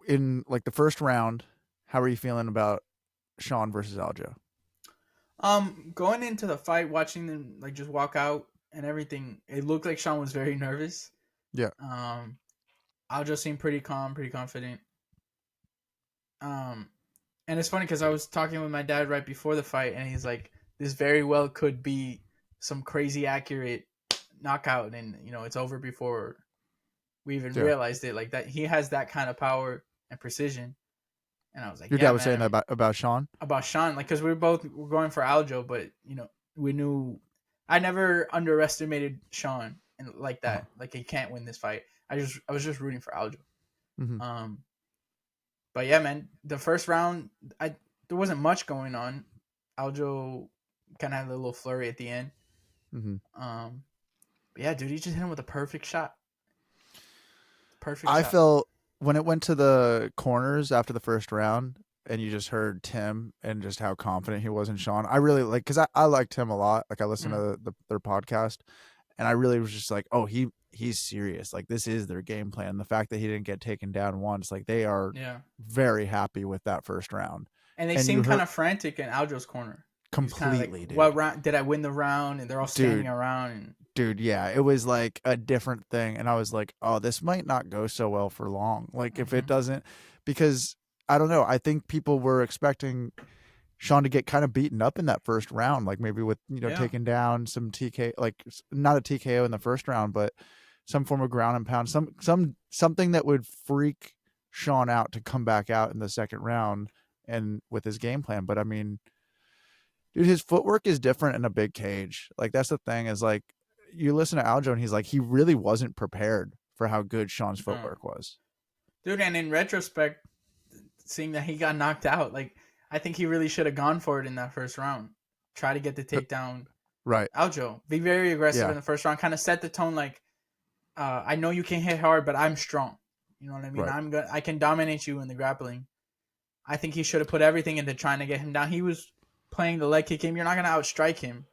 in like the first round, how are you feeling about Sean versus Aljo? Going into the fight, watching them like just walk out and everything, it looked like Sean was very nervous. Yeah. Um, Aljo seemed pretty calm, pretty confident. Um, and it's funny because I was talking with my dad right before the fight, and he's like, "This very well could be some crazy accurate knockout, and it's over before we even Yeah. realized it. Like that, he has that kind of power and precision." And I was like, Your "Yeah, dad was man. saying I that mean, about Sean? about Sean, like, because we're going for Aljo, but we knew I never underestimated Sean and like Uh-huh. that. Like he can't win this fight. I was just rooting for Aljo. Hmm. Um, but yeah, man, the first round, there wasn't much going on. Aljo kind of had a little flurry at the end. Hmm. Um, but yeah, dude, he just hit him with a perfect shot. Perfect I shot. felt when it went to the corners after the first round, and you just heard Tim and just how confident he was in Sean. I really like because I liked him a lot. Like I listened Mm, to their podcast, and I really was just like, oh, he's serious. Like this is their game plan. The fact that he didn't get taken down once, like they are yeah, very happy with that first round. and they And you seemed kind heard of frantic in Aljo's corner. He was kind of like, completely, "What dude. round did I win the round?" And they're all standing Dude, around, and yeah, it was like a different thing. And I was like, oh, this might not go so well for long. Like if it mhm. doesn't, because I don't know. I think people were expecting Sean to get kind of beaten up in that first round, like maybe with, Yeah. taking down some TK, like not a TKO in the first round, but some form of ground and pound, something that would freak Sean out to come back out in the second round and with his game plan. But I mean, dude, his footwork is different in a big cage. Like that's the thing is like you listen to Aljo and he's like he really wasn't prepared for how good Sean's No. footwork was. Dude, and in retrospect, seeing that he got knocked out, like I think he really should have gone for it in that first round. Try to get the takedown. Right. Aljo, be very aggressive Yeah. in the first round. Kind of set the tone. Like, I know you can hit hard, but I'm strong. You know what I mean? Right. I can dominate you in the grappling. I think he should have put everything into trying to get him down. He was playing the leg kick game. You're not gonna outstrike him.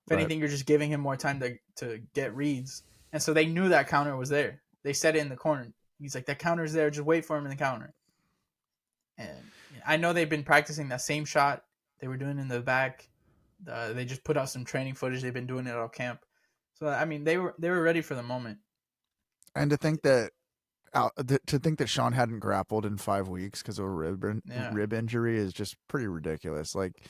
If Right. anything, you're just giving him more time to get reads. And so they knew that counter was there. They set it in the corner. He's like, that counter's there. Just wait for him in the counter. And I know they've been practicing that same shot they were doing in the back. They just put out some training footage. They've been doing it all camp. So I mean, they were ready for the moment. And to think that Sean hadn't grappled in 5 weeks because of a Yeah, rib injury is just pretty ridiculous. Like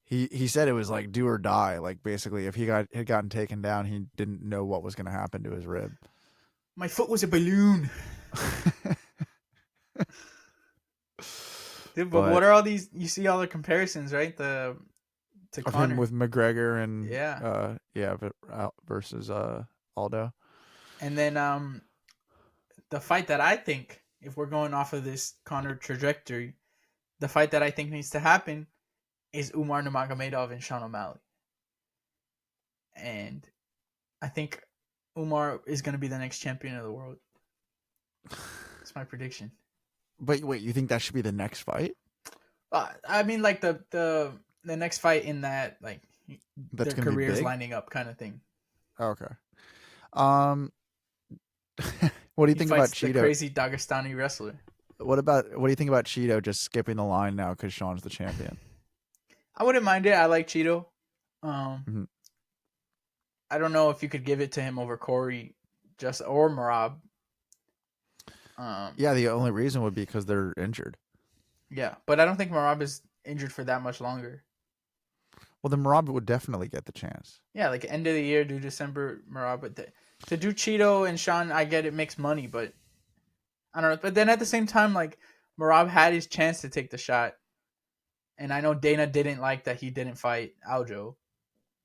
he said it was like do or die. Like basically, if had gotten taken down, he didn't know what was going to happen to his rib. my foot was a balloon. Dude, but But what are all these? You see all the comparisons, right? To of him Connor. with McGregor and Yeah, versus Aldo. and then the fight that I think, if we're going off of this Connor trajectory, the fight that I think needs to happen is Umar Nurmagomedov and Sean O'Malley. And I think Umar is going to be the next champion of the world. That's my prediction. But wait, you think that should be the next fight? I mean, like the next fight in that, like That's their going to be careers big. lining up, kind of thing. Okay. Um, what do you He think about fights the Cheeto? crazy Dagestani wrestler. What do you think about Cheeto just skipping the line now because Sean's the champion? I wouldn't mind it. I like Cheeto. Mhm. I don't know if you could give it to him over Corey, just or Marab. Yeah, the only reason would be because they're injured. Yeah, but I don't think Marab is injured for that much longer. Well, then Rob would definitely get the chance. Yeah, like end of the year, do December, Marab. But to do Cheeto and Sean, I get it makes money, but I don't know. But then at the same time, like Marab had his chance to take the shot, and I know Dana didn't like that he didn't fight Aljo.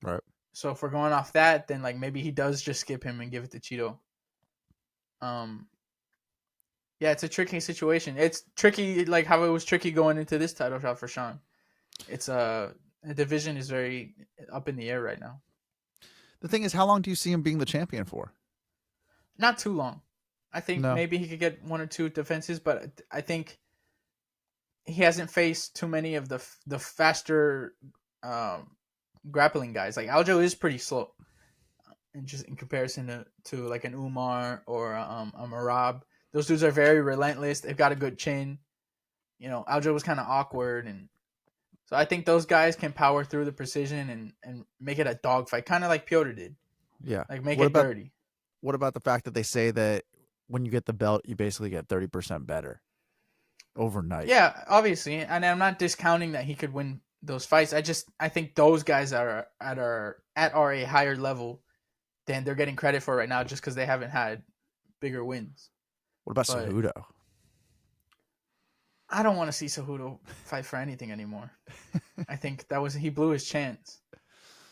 Right. So if we're going off that, then like maybe he does just skip him and give it to Cheeto. Yeah, it's a tricky situation. It's tricky, like how it was tricky going into this title shot for Sean. It's the division is very up in the air right now. The thing is, how long do you see him being the champion for? Not too long. I think No. maybe he could get one or two defenses, but I think he hasn't faced too many of the faster grappling guys. Like Aljo is pretty slow, and just in comparison to like an Umar or a Marab, Those dudes are very relentless. They've got a good chin. You know, Aljo was kind of awkward, and so I think those guys can power through the precision and make it a dogfight, kind of like Piotr did. Yeah. Like make it dirty. What about the fact that they say that when you get the belt, you basically get 30% better overnight? Yeah, obviously, and I'm not discounting that he could win those fights. I think those guys are at a higher level than they're getting credit for right now, just because they haven't had bigger wins. What about Cejudo? I don't want to see Cejudo fight for anything anymore. I think he blew his chance.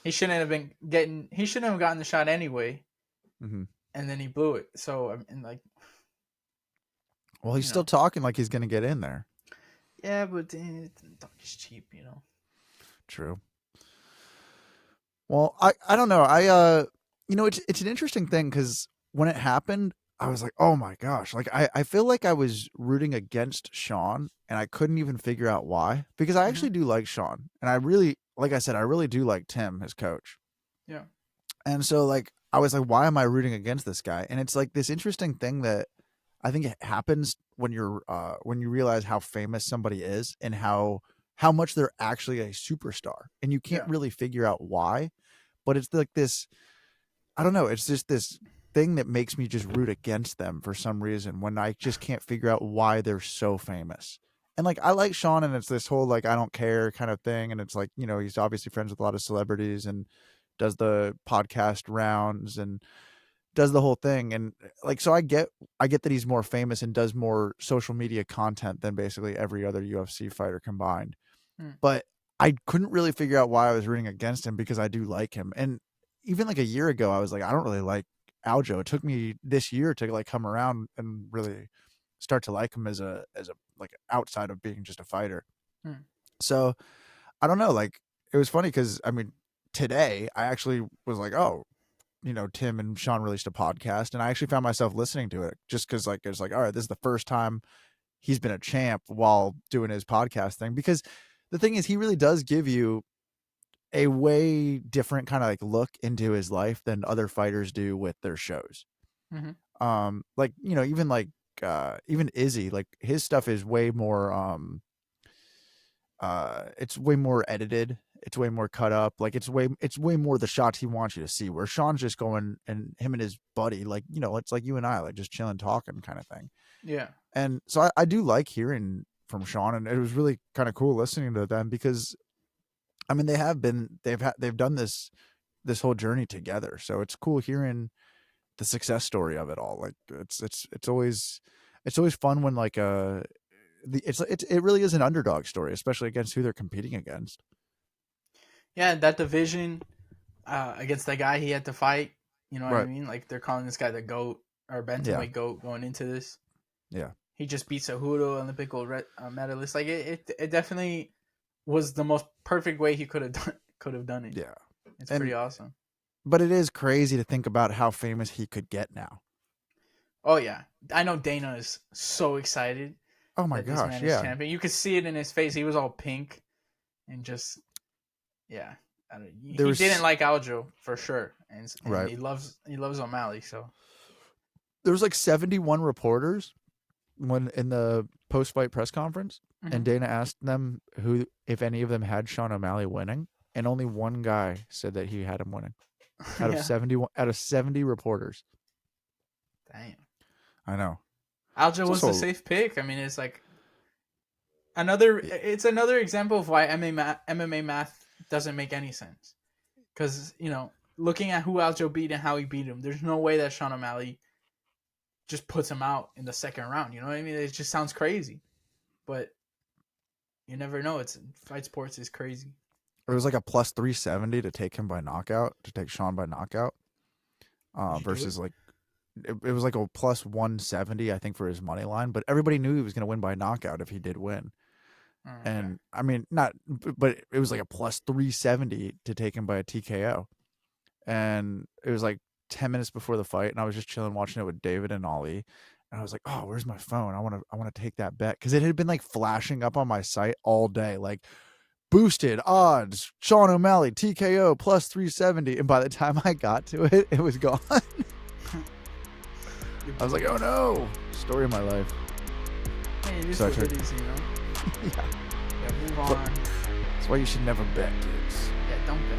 He shouldn't have gotten the shot anyway. Mm-hmm. And then he blew it. So I mean, like, well, he's still talking like he's going to get in there. Yeah, but talk is cheap, you know. True. Well, I don't know. It's an interesting thing because when it happened, I was like, oh my gosh. Like, I feel like I was rooting against Sean and I couldn't even figure out why, because I actually do like Sean. And I really, like I said, I really do like Tim, his coach. Yeah. And so like, I was like, why am I rooting against this guy? And it's like this interesting thing that I think it happens when you realize how famous somebody is and how much they're actually a superstar, and you can't really figure out why, but it's like this, I don't know. It's just this thing that makes me just root against them for some reason when I just can't figure out why they're so famous. And like, I like Sean, and it's this whole, like, I don't care kind of thing. And it's like, you know, he's obviously friends with a lot of celebrities and does the podcast rounds and does the whole thing. And like, so I get that he's more famous and does more social media content than basically every other UFC fighter combined. But I couldn't really figure out why I was rooting against him, because I do like him. And even like a year ago, I was like, I don't really like Aljo. It took me this year to like come around and really start to like him as a like outside of being just a fighter. So I don't know, like, it was funny because I mean, today I actually was like, oh, you know, Tim and Sean released a podcast, and I actually found myself listening to it just because like, it's like, all right, this is the first time he's been a champ while doing his podcast thing. Because the thing is, he really does give you a way different kind of like look into his life than other fighters do with their shows. Like, you know, even Izzy, like, his stuff is way more it's way more edited, it's way more cut up, like it's way more the shots he wants you to see, where Sean's just going, and him and his buddy, like, you know, it's like you and I, like, just chilling, talking kind of thing. Yeah. And so I do like hearing from Sean, and it was really kind of cool listening to them, because I mean, they've done this whole journey together. So it's cool hearing the success story of it all. Like, it's always fun when like it really is an underdog story, especially against who they're competing against. Yeah, that division against the guy he had to fight. You know what I mean? Like, they're calling this guy the GOAT, or Bantamweight GOAT, going into this. Yeah. He just beat Cejudo, Olympic gold medalist. Like, it definitely was the most perfect way he could have done it. Yeah. It's pretty awesome. But it is crazy to think about how famous he could get now. Oh yeah. I know Dana is so excited. Oh my gosh, this man is champion. You could see it in his face. He was all pink and just, yeah. He didn't like Aljo for sure, and he loves O'Malley. So there was like 71 reporters when in the post-fight press conference, and Dana asked them who, if any of them had Sean O'Malley winning, and only one guy said that he had him winning out of 70 reporters. Damn. I know. Aljo was the safe pick. I mean, it's like another example of why MMA math doesn't make any sense. Because, you know, looking at who Aljo beat and how he beat him, there's no way that Sean O'Malley just puts him out in the second round. You know what I mean? It just sounds crazy. But you never know. Fight sports is crazy. It was like a plus 370 to take him by knockout, to take Sean by knockout. Versus like, it was like a plus 170, I think, for his money line, but everybody knew he was going to win by knockout if he did win. And I mean, but it was like a plus 370 to take him by a TKO. And it was like 10 minutes before the fight, and I was just chilling watching it with David and Ali, and I was like, oh, where's my phone? I want to take that bet, because it had been like flashing up on my site all day, like boosted odds, Sean O'Malley TKO plus 370, and by the time I got to it, it was gone. I was like, oh no. Story of my life. Hey, it is So I what tried- it is, you know. Yeah. Yeah, move But- on. That's why you should never bet, dudes. Yeah, don't bet.